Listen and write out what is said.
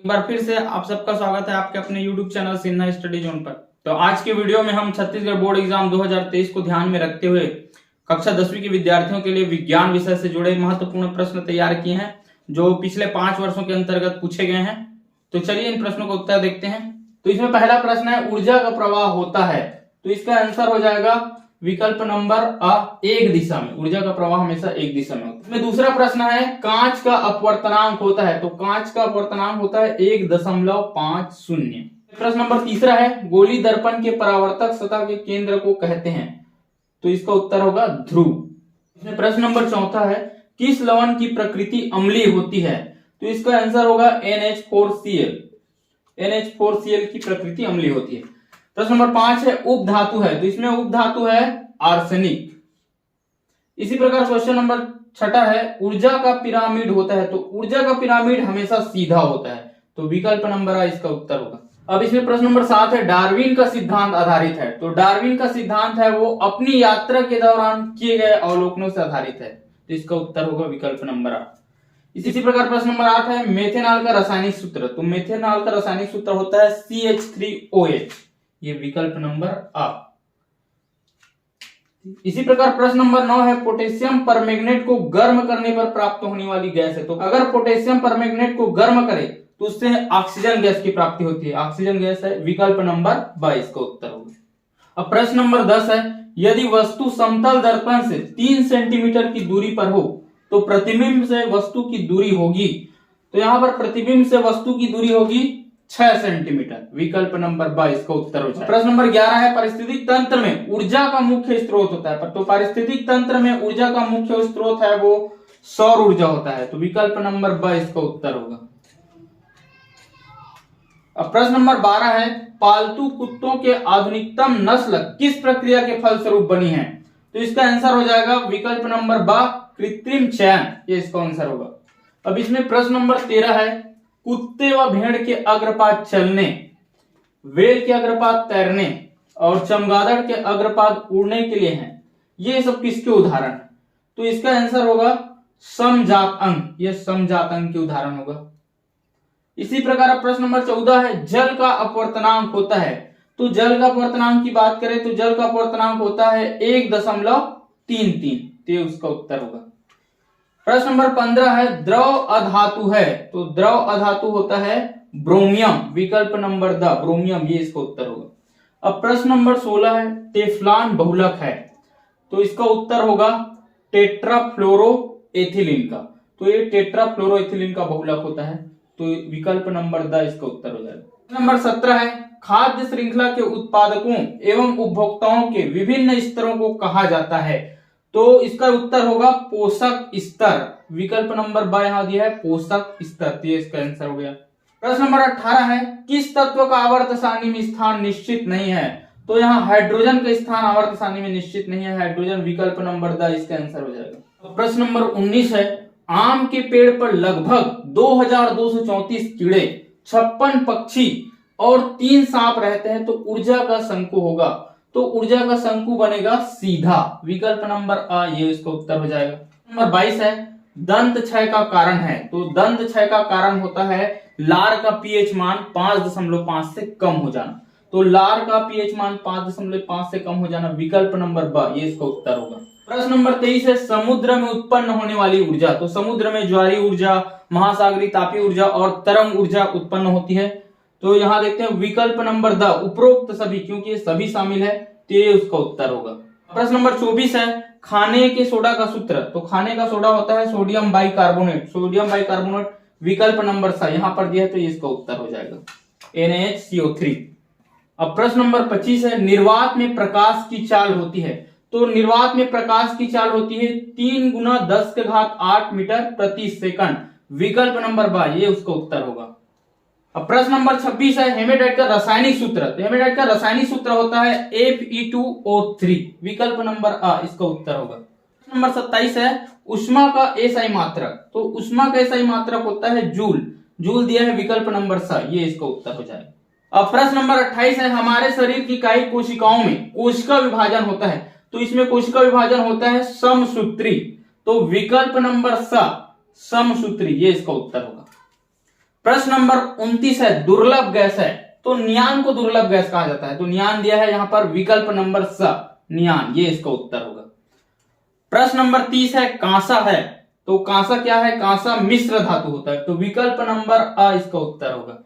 एक बार फिर से आप सबका स्वागत है आपके अपने YouTube channel Sinha study zone पर। तो आज के वीडियो में हम छत्तीसगढ़ बोर्ड एग्जाम 2023 को ध्यान में रखते हुए कक्षा 10वीं के विद्यार्थियों के लिए विज्ञान विषय से जुड़े महत्वपूर्ण प्रश्न तैयार किए हैं जो पिछले 5 वर्षों के अंतर्गत पूछे गए हैं। तो चलिए इन प्रश्नों का उत्तर देखते हैं। तो इसमें पहला प्रश्न है, ऊर्जा का प्रवाह होता है, तो इसका आंसर हो जाएगा विकल्प नंबर अ, एक दिशा में। ऊर्जा का प्रवाह हमेशा एक दिशा में होता है। इसमें दूसरा प्रश्न है, कांच का अपवर्तनांक होता है, तो कांच का अपवर्तनांक होता है 1.50। प्रश्न नंबर तीसरा है, गोली दर्पण के परावर्तक सतह के केंद्र को कहते हैं, तो इसका उत्तर होगा ध्रुव। इसमें प्रश्न नंबर चौथा है, किस लवण की प्रकृति अम्लीय होती है, तो इसका आंसर होगा NH4Cl। NH4Cl की प्रकृति अम्लीय होती है। प्रश्न नंबर 5 है, उपधातु है, तो इसमें उपधातु है आर्सेनिक। इसी प्रकार क्वेश्चन नंबर 6 है, ऊर्जा का पिरामिड होता है, तो ऊर्जा का पिरामिड हमेशा सीधा होता है, तो विकल्प नंबर आ इसका उत्तर होगा। अब इसमें प्रश्न नंबर 7 है, डार्विन का सिद्धांत आधारित है, तो डार्विन का सिद्धांत है वो अपनी यात्रा के दौरान किए गए अवलोकनों से आधारित है, तो इसका उत्तर होगा विकल्प नंबर 8। इसी प्रकार प्रश्न नंबर 8 है, मेथेनॉल का रासायनिक सूत्र, तो मेथेनॉल का रासायनिक सूत्र होता है CH3OH, ये विकल्प नंबर आ। इसी प्रकार प्रश्न नंबर 9 है, पोटेशियम परमैंगनेट को गर्म करने पर प्राप्त होने वाली गैस है, तो अगर पोटेशियम परमैंगनेट को गर्म करे तो उससे ऑक्सीजन गैस की प्राप्ति होती है, ऑक्सीजन गैस है, विकल्प नंबर 22 का उत्तर होगा। अब प्रश्न नंबर 10 है, यदि वस्तु समतल दर्पण से 3 सेंटीमीटर की दूरी पर हो तो प्रतिबिंब से वस्तु की दूरी होगी, तो यहां पर प्रतिबिंब से वस्तु की दूरी होगी 6 सेंटीमीटर, विकल्प नंबर 22 का उत्तर हो जाएगा। प्रश्न नंबर 11 है, पारिस्थितिक तंत्र में ऊर्जा का मुख्य स्रोत होता है, तो पारिस्थितिक तंत्र में ऊर्जा का मुख्य स्रोत है वो सौर ऊर्जा होता है, तो विकल्प नंबर 22 का उत्तर होगा। अब प्रश्न नंबर 12 है, पालतू कुत्तों के आधुनिकतम नस्ल किस प्रक्रिया के फलस्वरूप बनी है, तो इसका आंसर हो जाएगा विकल्प नंबर ब, कृत्रिम चयन, ये इसका आंसर होगा। अब इसमें प्रश्न नंबर 13 है, कुत्ते व भेड़ के अग्रपाद चलने, वेल के अग्रपाद तैरने और चमगादड़ के अग्रपाद उड़ने के लिए हैं, ये सब किसके उदाहरण है, तो इसका आंसर होगा समजात अंग, ये समजात अंग के उदाहरण होगा। इसी प्रकार प्रश्न नंबर 14 है, जल का अपवर्तनांक होता है, तो जल का अपवर्तनांक की बात करें तो जल का अपवर्तनांक होता है 1.33, तो उसका उत्तर होगा। प्रश्न नंबर 15 है, द्रव अधातु है, तो द्रव अधातु होता है ब्रोमियम, विकल्प नंबर द, ब्रोमियम, ये इसका उत्तर होगा। अब प्रश्न नंबर 16 है, टेफ्लॉन बहुलक है, तो इसका उत्तर होगा टेट्राफ्लोरोएथिलीन का, तो ये टेट्राफ्लोरोएथिलीन का बहुलक होता है, तो विकल्प नंबर द इसका उत्तर हो जाएगा। नंबर 17 है, खाद्य श्रृंखला के उत्पादकों एवं उपभोक्ताओं के विभिन्न स्तरों को कहा जाता है, तो इसका उत्तर होगा पोषक स्तर, विकल्प नंबर ब यहां दिया है पोषक स्तर, तो ये इसका आंसर हो गया। प्रश्न नंबर 18 है, किस तत्व का आवर्त सारणी में स्थान निश्चित नहीं है, तो यहाँ हाइड्रोजन का स्थान आवर्त सारणी में निश्चित नहीं है, हाइड्रोजन, विकल्प नंबर द इसका आंसर हो जाएगा। प्रश्न नंबर 19 है, आम के पेड़ पर लगभग 2234 कीड़े, 56 पक्षी और 3 सांप रहते हैं, तो ऊर्जा का शंकु होगा, तो ऊर्जा का शंकु बनेगा सीधा, विकल्प नंबर आ, ये इसका उत्तर हो जाएगा। नंबर 22 है, दंत क्षय का कारण है, तो दंत क्षय का कारण होता है लार का पीएच मान 5.5 से कम हो जाना, तो लार का पीएच मान 5.5 से कम हो जाना, विकल्प नंबर ब, ये इसका उत्तर होगा। प्रश्न नंबर 23 है, समुद्र में उत्पन्न होने वाली ऊर्जा, तो समुद्र में ज्वारीय ऊर्जा, महासागरीय तापीय ऊर्जा और तरंग ऊर्जा उत्पन्न होती है, तो यहां देखते हैं विकल्प नंबर द, उपरोक्त सभी, क्योंकि ये सभी शामिल है, तो ये उसका उत्तर होगा। प्रश्न नंबर 24 है, खाने के सोडा का सूत्र, तो खाने का सोडा होता है सोडियम बाइकार्बोनेट, सोडियम बाइकार्बोनेट, विकल्प नंबर सा यहां पर दिया है, तो ये इसका उत्तर हो जाएगा NaHCO3। अब प्रश्न नंबर 25 है, निर्वात में प्रकाश की चाल होती है, तो निर्वात में प्रकाश की चाल होती है 3 × 10⁸ मीटर प्रति सेकंड, विकल्प नंबर ब, ये उसका उत्तर होगा। अब प्रश्न नंबर 26 है, हेमेटाइट का रासायनिक सूत्र, तो हेमेटाइट का रासायनिक सूत्र होता है Fe2O3, विकल्प नंबर आ, इसका उत्तर होगा। नंबर 27 है, उष्मा का एसआई मात्रक, तो उष्मा का एसआई मात्रक होता है जूल, जूल दिया है, विकल्प नंबर सा, ये इसका उत्तर हो जाएगा। अब प्रश्न नंबर 28 है, हमारे शरीर की कई कोशिकाओं में कोशिका विभाजन होता है, तो इसमें कोशिका विभाजन होता है समसूत्री, तो विकल्प नंबर सा, समसूत्री, ये इसका उत्तर होगा। प्रश्न नंबर 29 है दुर्लभ गैस है, तो नियान को दुर्लभ गैस कहा जाता है, तो नियान दिया है यहां पर विकल्प नंबर स नियान, ये इसका उत्तर होगा। प्रश्न नंबर 30 है कांसा है, तो कांसा क्या है, कांसा मिश्र धातु होता है, तो विकल्प नंबर अ इसका उत्तर होगा।